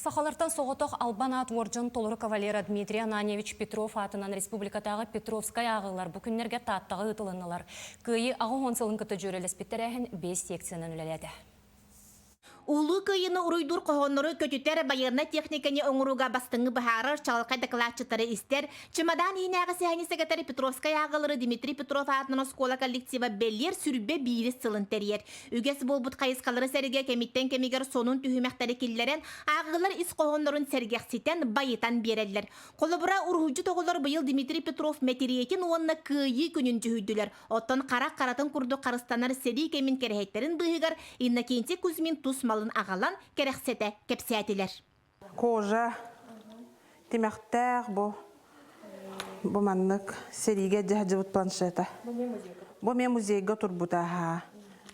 Сахалартан соғытық Албанат Орджын Толыры кавалера Дмитрий Ананевич Петров атынан республикатағы Петровская ағылар бүкіндерге таттағы ұтылынылар. Күйі ағы онсылын күті жөрелеспеттерәхін 5 секциянан үлеледі. Улу кыйыны уруйдур қоғоныры көтүтер байырна техниканы оңыруға бастыңы бұхарыр чалқай докладчытары істер. Чемодан енағы сәхіне секретары Петровская ағылары Дмитрий Петров атынан скола коллектива беллер сүрбе бейрі сылын тәрер. Үгес болбут қайысқалары сәрге кемиттен кемигер сонун түйімәқтері келлерен ағылар іс қоғонырын сәргексетен байытан берелер. Қолыбыра урхуджу тоғылар бұйыл Дмитрий Петров мәтериетін онына күйі күнін жүхүйділер. Оттан қарақ қаратын күрді қарыстанар сәді кемін керехеттерін бұйығар Иннокентий Кузьмин тус малын ағалан керексете кепсетилер. Кожа, темектер, бу маннык сериге жахжыбыт планшета. Бу мен музейге турбута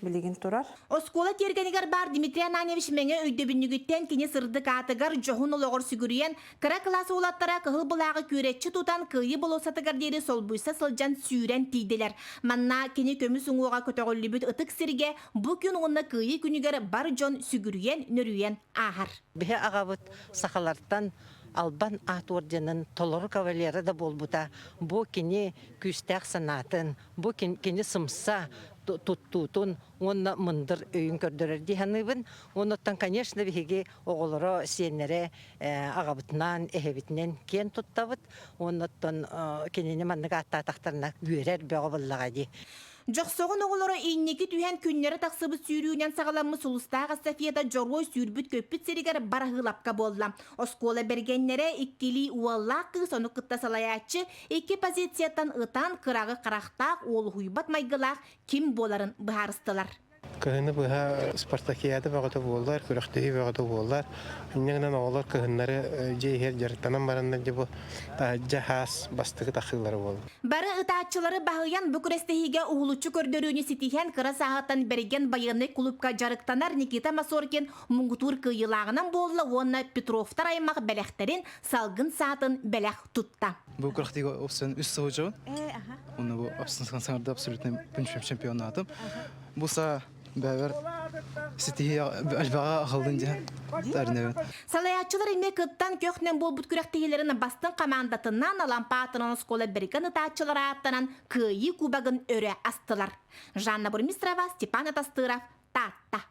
билигин турар. Оскола тергенигер бар Дмитрий Ананевич меңе өйдөбүнүгүттен кини сырды катыгар жохун ологор сүгүрүйен кыра классы улаттара кыгыл булагы күретчи тутан кыйы болосатыгар дери сол буйса сылжан сүйрен тийдилер. Манна кини көмүс уңуга көтөгөлүбүт ытык сирге бу күн онна кыйы күнүгер бар жон сүгүрүйен нөрүйен ахар. Бе агабыт сахалардан Албан ат орденин Толору кавалера да болбута. Бу кини күстәк санатын, бу кини сымса туттутун, онна мындыр өйін көрдірер дейханыбын. Оныттан, конечно, бігеге оғылары сенері ағабытынан, әхебітінен кен туттабыт. Оныттан кенені манныға аттатақтарына көрер бөғі бұллаға дей. Жоқсоғын оғылары үйіннекі түйен күннері тақсыбы сүйрүүнен сағаламы сұлыстағы Софияда жоргой сүйрбіт көппіт серігер барағылапқа болла. Оскола бергеннері иккили уаллақы соны қытта салаячы, екі позицияттан ұтан қырағы қарақтақ олы хуйбат майғылақ ким боларын бұхарыстылар. Кыһыны быһа Спартакиада багыты боллар, күрәхтеһи багыты боллар. Иннегенен оғлар кыһыннары жейхер жарыттанан барандан жебу жахас бастыгы тахылары болду. Бары ытаатчылары баһыян Букурестеһиге уһулучу көрдөрүүнү ситиһен кыра саһаттан берген байыны клубка жарыктанар Никита Масоркин муңгутур кыйылагынан болла онна Петровтар аймак белехтерин салгын саатын белех тутта. Букурестеһиге опсын үс сыгыжы. Оны бу опсын саңарда абсолютно чемпионатым. Буса бәвер ситиһи албага ахылдын жан тарнебен. Салаячылар инне кыттан көкнен болбут күрәктегелерин бастын командатынан алампатынан скола берген ытаатчылар аттанан кыйы кубагын өрө астылар. Жанна Бурмистрова, Степан Атастыров, Татта.